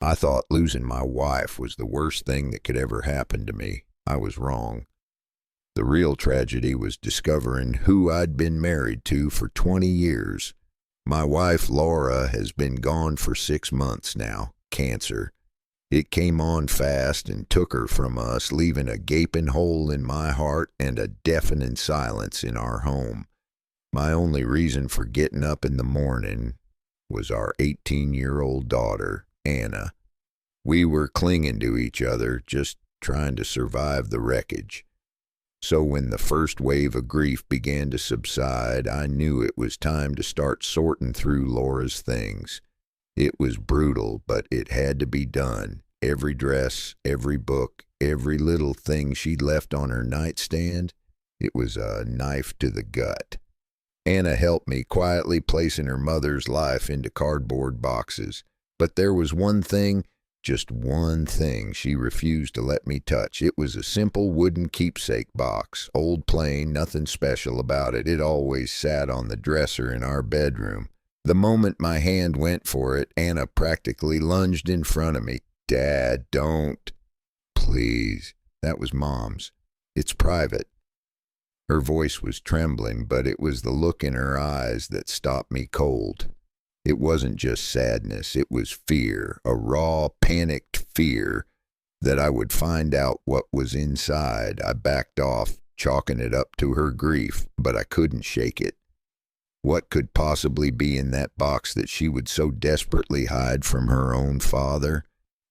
I thought losing my wife was the worst thing that could ever happen to me. I was wrong. The real tragedy was discovering who I'd been married to for 20 years. My wife, Laura, has been gone for 6 months now. Cancer. It came on fast and took her from us, leaving a gaping hole in my heart and a deafening silence in our home. My only reason for getting up in the morning was our 18-year-old daughter, Anna. We were clinging to each other, just trying to survive the wreckage. So when the first wave of grief began to subside, I knew it was time to start sorting through Laura's things. It was brutal, but it had to be done. Every dress, every book, every little thing she'd left on her nightstand, it was a knife to the gut. Anna helped me, quietly placing her mother's life into cardboard boxes. But there was one thing, just one thing, she refused to let me touch. It was a simple wooden keepsake box, old plain, nothing special about it. It always sat on the dresser in our bedroom. The moment my hand went for it, Anna practically lunged in front of me. "Dad, don't." "Please." That was Mom's. "It's private." Her voice was trembling, but it was the look in her eyes that stopped me cold. It wasn't just sadness, it was fear, a raw, panicked fear that I would find out what was inside. I backed off, chalking it up to her grief, but I couldn't shake it. What could possibly be in that box that she would so desperately hide from her own father?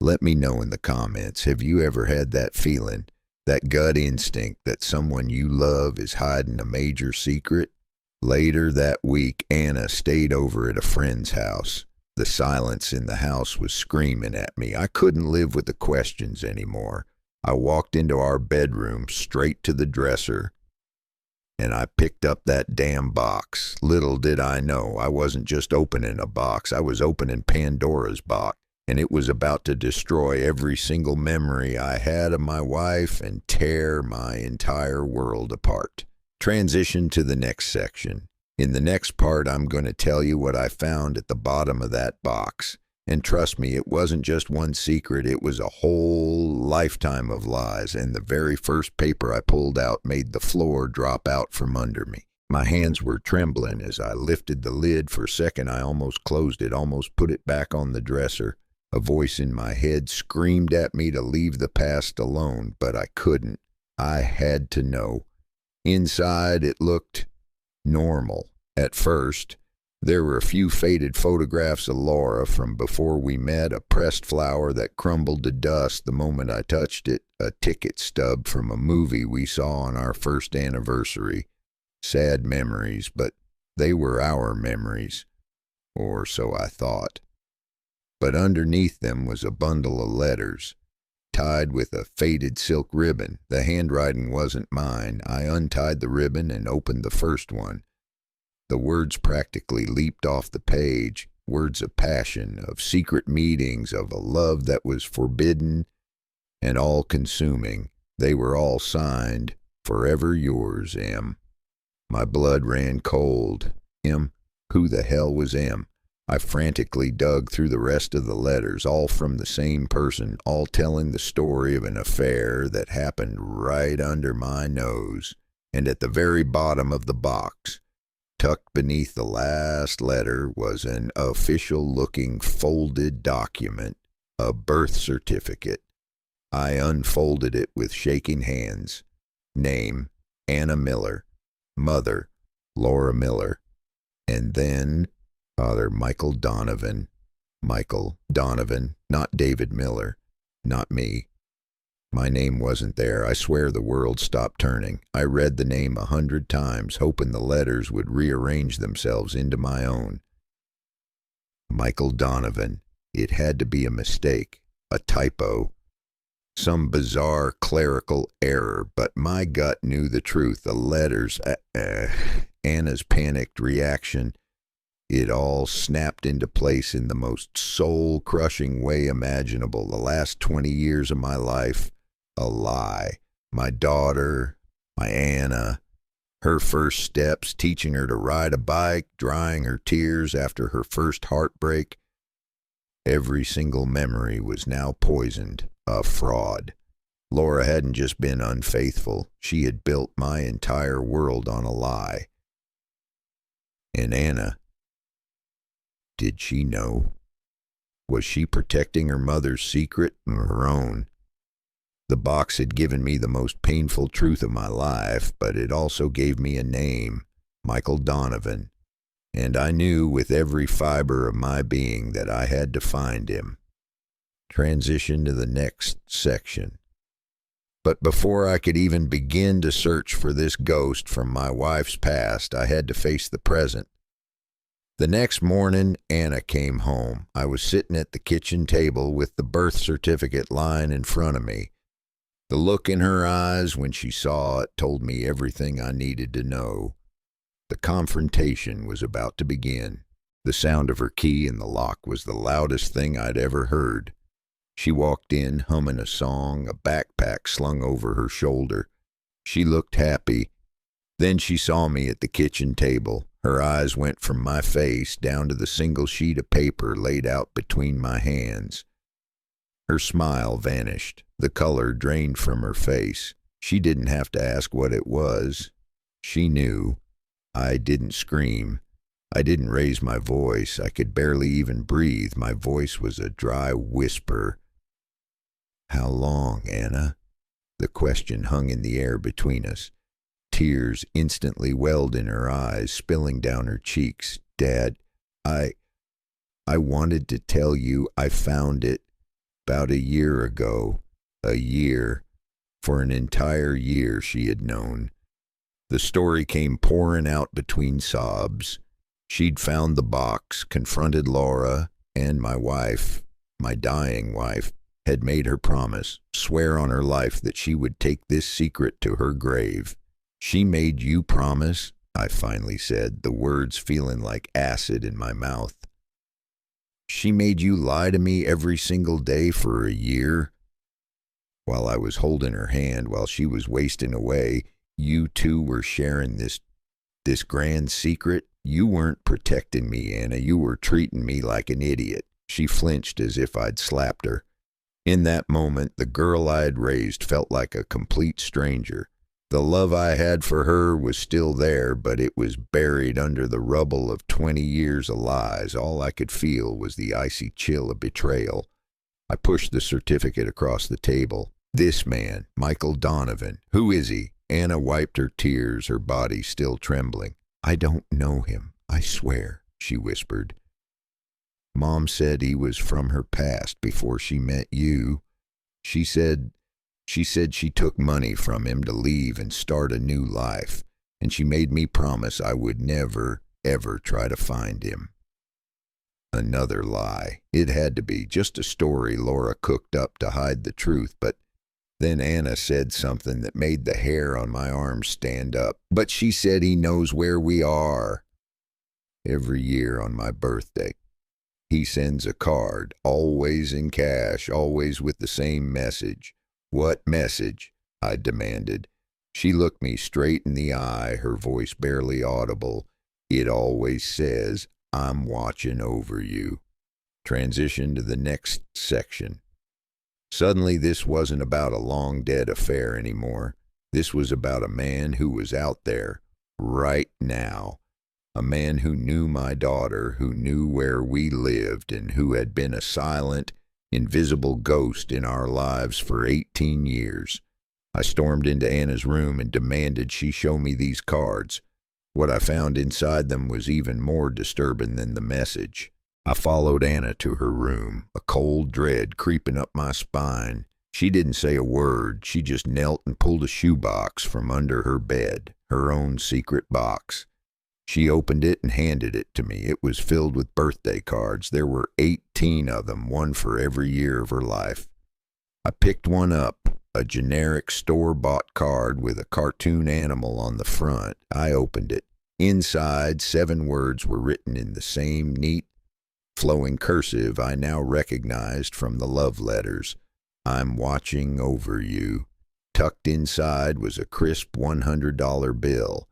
Let me know in the comments. Have you ever had that feeling, that gut instinct that someone you love is hiding a major secret? Later that week, Anna stayed over at a friend's house. The silence in the house was screaming at me. I couldn't live with the questions anymore. I walked into our bedroom, straight to the dresser, and I picked up that damn box. Little did I know, I wasn't just opening a box, I was opening Pandora's box, and it was about to destroy every single memory I had of my wife and tear my entire world apart. Transition to the next section. In the next part, I'm going to tell you what I found at the bottom of that box. And trust me, it wasn't just one secret, it was a whole lifetime of lies, and the very first paper I pulled out made the floor drop out from under me. My hands were trembling as I lifted the lid. For a second, I almost closed it, almost put it back on the dresser. A voice in my head screamed at me to leave the past alone, but I couldn't. I had to know. Inside, it looked normal. At first, there were a few faded photographs of Laura from before we met, a pressed flower that crumbled to dust the moment I touched it, a ticket stub from a movie we saw on our first anniversary. Sad memories, but they were our memories, or so I thought. But underneath them was a bundle of letters, tied with a faded silk ribbon. The handwriting wasn't mine. I untied the ribbon and opened the first one. The words practically leaped off the page, words of passion, of secret meetings, of a love that was forbidden and all-consuming. They were all signed, "Forever yours, M." My blood ran cold. M? Who the hell was M? I frantically dug through the rest of the letters, all from the same person, all telling the story of an affair that happened right under my nose. And at the very bottom of the box, tucked beneath the last letter, was an official-looking folded document, a birth certificate. I unfolded it with shaking hands. Name, Anna Miller. Mother, Laura Miller. And then Father Michael Donovan. Michael Donovan, not David Miller, not me. My name wasn't there. I swear the world stopped turning. I read the name 100 times, hoping the letters would rearrange themselves into my own. Michael Donovan. It had to be a mistake, a typo, some bizarre clerical error, but my gut knew the truth. The letters, Anna's panicked reaction, it all snapped into place in the most soul-crushing way imaginable. The last 20 years of my life, a lie. My daughter, my Anna, her first steps, teaching her to ride a bike, drying her tears after her first heartbreak. Every single memory was now poisoned, a fraud. Laura hadn't just been unfaithful, she had built my entire world on a lie. And Anna, did she know? Was she protecting her mother's secret or her own? The box had given me the most painful truth of my life, but it also gave me a name, Michael Donovan, and I knew with every fiber of my being that I had to find him. Transition to the next section. But before I could even begin to search for this ghost from my wife's past, I had to face the present. The next morning, Anna came home. I was sitting at the kitchen table with the birth certificate lying in front of me. The look in her eyes when she saw it told me everything I needed to know. The confrontation was about to begin. The sound of her key in the lock was the loudest thing I'd ever heard. She walked in humming a song, a backpack slung over her shoulder. She looked happy. Then she saw me at the kitchen table. Her eyes went from my face down to the single sheet of paper laid out between my hands. Her smile vanished. The color drained from her face. She didn't have to ask what it was. She knew. I didn't scream. I didn't raise my voice. I could barely even breathe. My voice was a dry whisper. How long, Anna? The question hung in the air between us. Tears instantly welled in her eyes, spilling down her cheeks. Dad, I wanted to tell you I found it about a year ago. A year. For an entire year she had known. The story came pouring out between sobs. She'd found the box, confronted Laura, and my wife, my dying wife, had made her promise, swear on her life that she would take this secret to her grave. She made you promise, I finally said, the words feeling like acid in my mouth. She made you lie to me every single day for a year? While I was holding her hand, while she was wasting away, you two were sharing this grand secret? You weren't protecting me, Anna. You were treating me like an idiot. She flinched as if I'd slapped her. In that moment, the girl I had raised felt like a complete stranger. The love I had for her was still there, but it was buried under the rubble of 20 years of lies. All I could feel was the icy chill of betrayal. I pushed the certificate across the table. This man, Michael Donovan, who is he? Anna wiped her tears, her body still trembling. I don't know him, I swear, she whispered. Mom said he was from her past before she met you. She said she took money from him to leave and start a new life, and she made me promise I would never, ever try to find him. Another lie. It had to be just a story Laura cooked up to hide the truth, but then Anna said something that made the hair on my arms stand up. But she said he knows where we are. Every year on my birthday, he sends a card, always in cash, always with the same message. What message? I demanded. She looked me straight in the eye, her voice barely audible. It always says, I'm watching over you. Transition to the next section. Suddenly, this wasn't about a long-dead affair anymore. This was about a man who was out there, right now. A man who knew my daughter, who knew where we lived, and who had been a silent, invisible ghost in our lives for 18 years. I stormed into Anna's room and demanded she show me these cards. What I found inside them was even more disturbing than the message. I followed Anna to her room, a cold dread creeping up my spine. She didn't say a word. She just knelt and pulled a shoebox from under her bed, her own secret box. She opened it and handed it to me. It was filled with birthday cards. There were 18 of them, one for every year of her life. I picked one up, a generic store-bought card with a cartoon animal on the front. I opened it. Inside, 7 words were written in the same neat, flowing cursive I now recognized from the love letters. I'm watching over you. Tucked inside was a crisp $100 bill.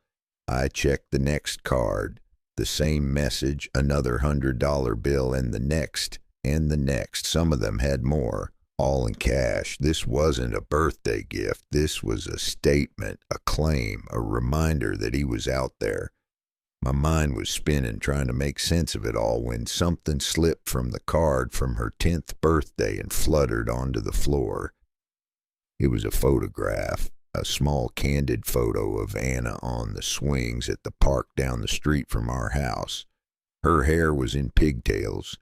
I checked the next card. The same message, another $100 bill, and the next. and the next. Some of them had more, all in cash. This wasn't a birthday gift. This was a statement, a claim, a reminder that he was out there. My mind was spinning, trying to make sense of it all, when something slipped from the card from her 10th birthday and fluttered onto the floor. It was a photograph, a small candid photo of Anna on the swings at the park down the street from our house. Her hair was in pigtails.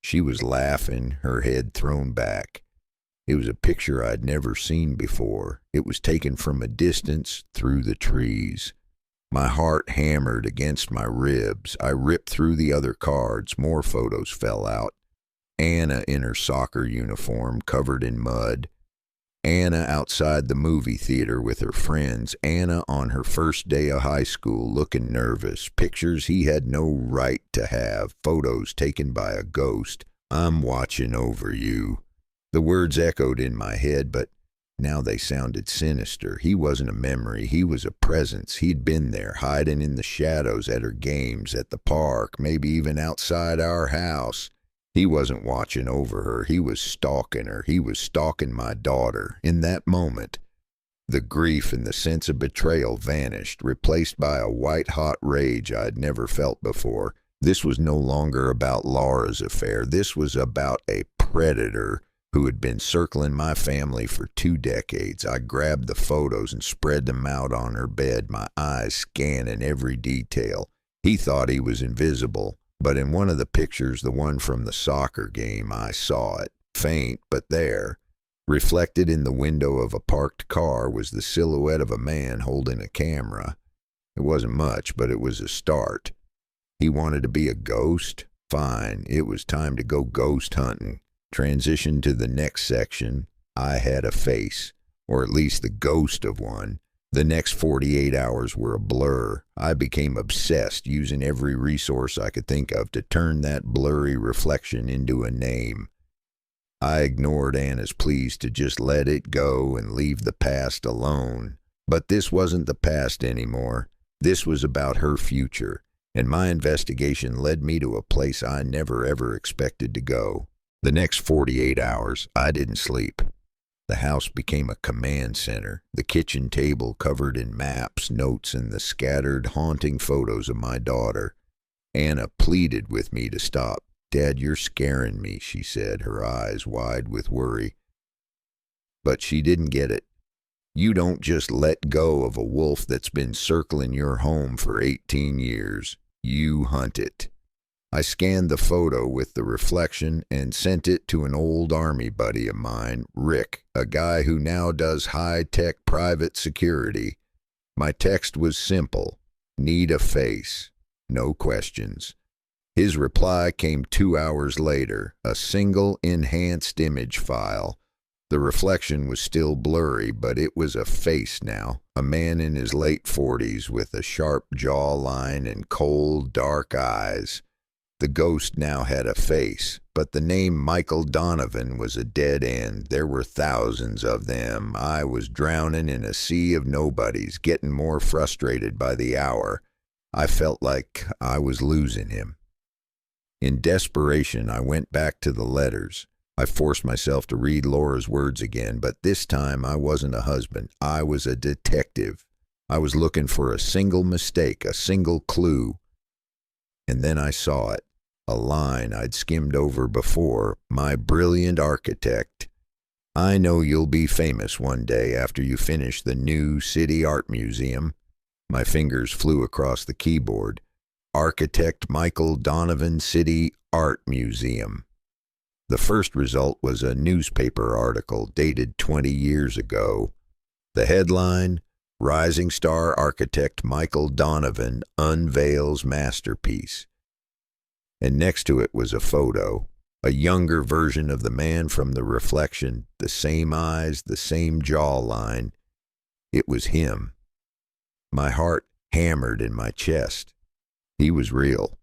She was laughing, her head thrown back. It was a picture I'd never seen before. It was taken from a distance through the trees. My heart hammered against my ribs. I ripped through the other cards. More photos fell out. Anna in her soccer uniform, covered in mud. Anna outside the movie theater with her friends. Anna on her first day of high school, looking nervous. Pictures he had no right to have. Photos taken by a ghost. "I'm watching over you." The words echoed in my head, but now they sounded sinister. He wasn't a memory. He was a presence. He'd been there, hiding in the shadows at her games, at the park, maybe even outside our house. He wasn't watching over her. He was stalking her. He was stalking my daughter. In that moment, the grief and the sense of betrayal vanished, replaced by a white-hot rage I'd never felt before. This was no longer about Laura's affair. This was about a predator who had been circling my family for 2 decades. I grabbed the photos and spread them out on her bed, my eyes scanning every detail. He thought he was invisible, but in one of the pictures, the one from the soccer game, I saw it, faint but there. Reflected in the window of a parked car was the silhouette of a man holding a camera. It wasn't much, but it was a start. He wanted to be a ghost? Fine, it was time to go ghost hunting. Transition to the next section. I had a face, or at least the ghost of one. The next 48 hours were a blur. I became obsessed, using every resource I could think of to turn that blurry reflection into a name. I ignored Anna's pleas to just let it go and leave the past alone. But this wasn't the past anymore. This was about her future, and my investigation led me to a place I never ever expected to go. The next 48 hours, I didn't sleep. The house became a command center, the kitchen table covered in maps, notes, and the scattered, haunting photos of my daughter. Anna pleaded with me to stop. "Dad, you're scaring me," she said, her eyes wide with worry. But she didn't get it. You don't just let go of a wolf that's been circling your home for 18 years. You hunt it. I scanned the photo with the reflection and sent it to an old Army buddy of mine, Rick, a guy who now does high-tech private security. My text was simple: need a face. No questions. His reply came 2 hours later, a single enhanced image file. The reflection was still blurry, but it was a face now, a man in his late 40s with a sharp jawline and cold, dark eyes. The ghost now had a face, but the name Michael Donovan was a dead end. There were thousands of them. I was drowning in a sea of nobodies, getting more frustrated by the hour. I felt like I was losing him. In desperation, I went back to the letters. I forced myself to read Laura's words again, but this time I wasn't a husband. I was a detective. I was looking for a single mistake, a single clue. And then I saw it. A line I'd skimmed over before. "My brilliant architect. I know you'll be famous one day after you finish the new City Art Museum." My fingers flew across the keyboard. Architect Michael Donovan, City Art Museum. The first result was a newspaper article dated 20 years ago. The headline: "Rising star architect Michael Donovan unveils masterpiece." And next to it was a photo, a younger version of the man from the reflection, the same eyes, the same jawline. It was him. My heart hammered in my chest. He was real.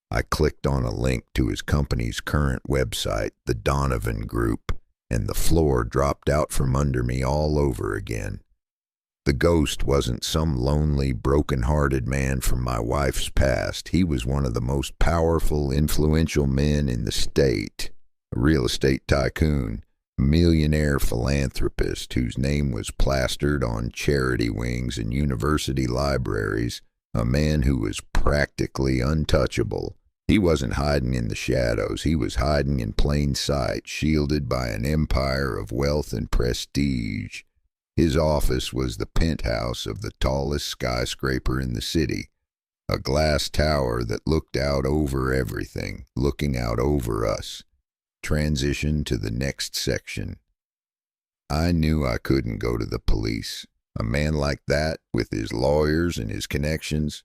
I clicked on a link to his company's current website, the Donovan Group, and the floor dropped out from under me all over again. The ghost wasn't some lonely, broken-hearted man from my wife's past. He was one of the most powerful, influential men in the state. a real estate tycoon, a millionaire philanthropist whose name was plastered on charity wings and university libraries, a man who was practically untouchable. He wasn't hiding in the shadows. He was hiding in plain sight, shielded by an empire of wealth and prestige. His office was the penthouse of the tallest skyscraper in the city, a glass tower that looked out over everything, looking out over us. Transition to the next section. I knew I couldn't go to the police. A man like that, with his lawyers and his connections,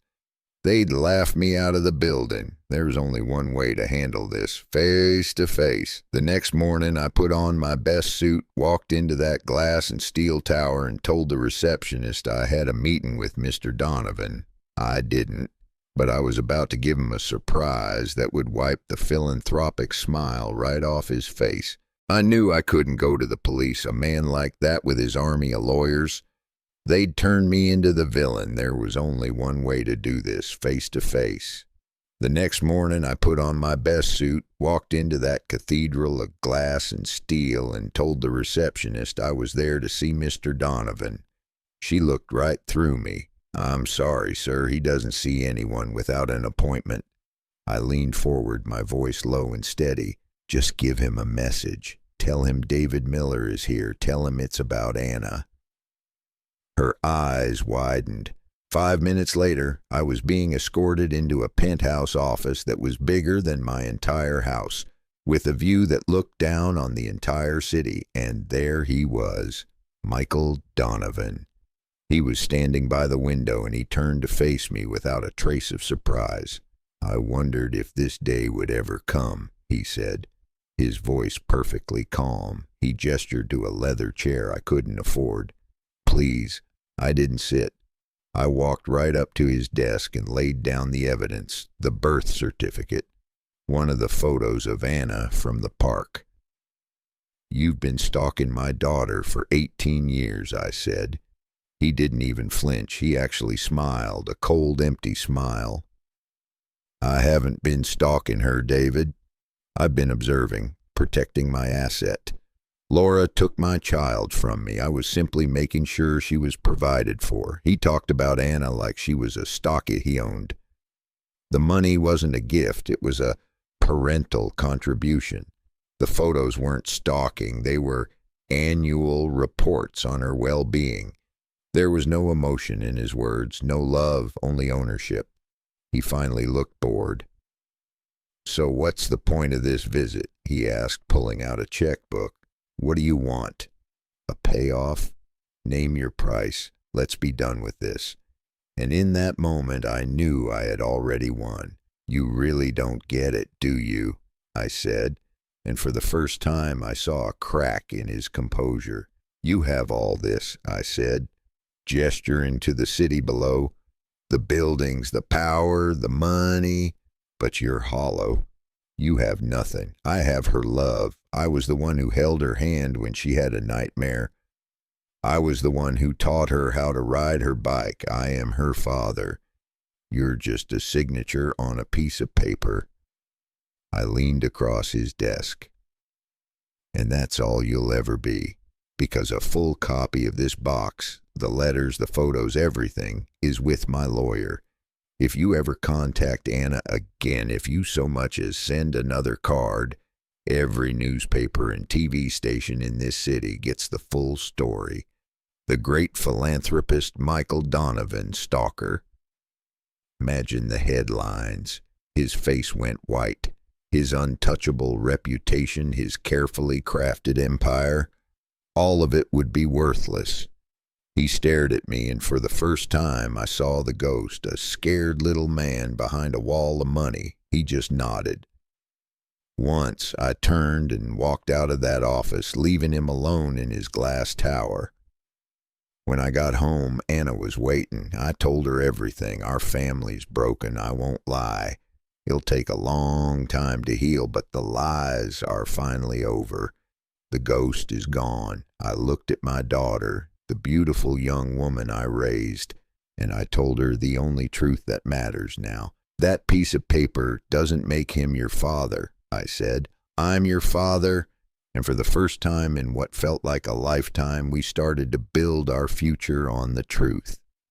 they'd laugh me out of the building. There was only one way to handle this, face to face. The next morning, I put on my best suit, walked into that glass and steel tower, and told the receptionist I had a meeting with Mr. Donovan. I didn't, but I was about to give him a surprise that would wipe the philanthropic smile right off his face. I knew I couldn't go to the police. A man like that with his army of lawyers, they'd turn me into the villain. There was only one way to do this, face to face. The next morning, I put on my best suit, walked into that cathedral of glass and steel, and told the receptionist I was there to see Mr. Donovan. She looked right through me. "I'm sorry, sir, he doesn't see anyone without an appointment." I leaned forward, my voice low and steady. "Just give him a message. Tell him David Miller is here. Tell him it's about Anna." Her eyes widened. 5 minutes later, I was being escorted into a penthouse office that was bigger than my entire house, with a view that looked down on the entire city, and there he was, Michael Donovan. He was standing by the window, and he turned to face me without a trace of surprise. "I wondered if this day would ever come," he said, his voice perfectly calm. He gestured to a leather chair I couldn't afford. "Please." I didn't sit. I walked right up to his desk and laid down the evidence, the birth certificate, one of the photos of Anna from the park. "You've been stalking my daughter for 18 years, I said. He didn't even flinch. He actually smiled, a cold, empty smile. "I haven't been stalking her, David. I've been observing, protecting my asset. Laura took my child from me. I was simply making sure she was provided for." He talked about Anna like she was a stock he owned. "The money wasn't a gift. It was a parental contribution. The photos weren't stalking. They were annual reports on her well-being." There was no emotion in his words, no love, only ownership. He finally looked bored. "So what's the point of this visit?" he asked, pulling out a checkbook. "What do you want? A payoff? Name your price. Let's be done with this." And in that moment, I knew I had already won. "You really don't get it, do you?" I said, and for the first time I saw a crack in his composure. "You have all this," I said, gesturing to the city below, "the buildings, the power, the money, but you're hollow. You have nothing. I have her love. I was the one who held her hand when she had a nightmare. I was the one who taught her how to ride her bike. I am her father. You're just a signature on a piece of paper." I leaned across his desk. "And that's all you'll ever be, because a full copy of this box, the letters, the photos, everything, is with my lawyer. If you ever contact Anna again, if you so much as send another card, every newspaper and TV station in this city gets the full story. The great philanthropist Michael Donovan, stalker." Imagine the headlines. His face went white. His untouchable reputation, his carefully crafted empire, all of it would be worthless. He stared at me, and for the first time I saw the ghost, a scared little man behind a wall of money. He just nodded. Once I turned and walked out of that office, leaving him alone in his glass tower. When I got home, Anna was waiting. I told her everything. Our family's broken, I won't lie. It'll take a long time to heal, but the lies are finally over. The ghost is gone. I looked at my daughter, the beautiful young woman I raised, and I told her the only truth that matters now. "That piece of paper doesn't make him your father," I said. I'm your father. And for the first time in what felt like a lifetime, we started to build our future on the truth.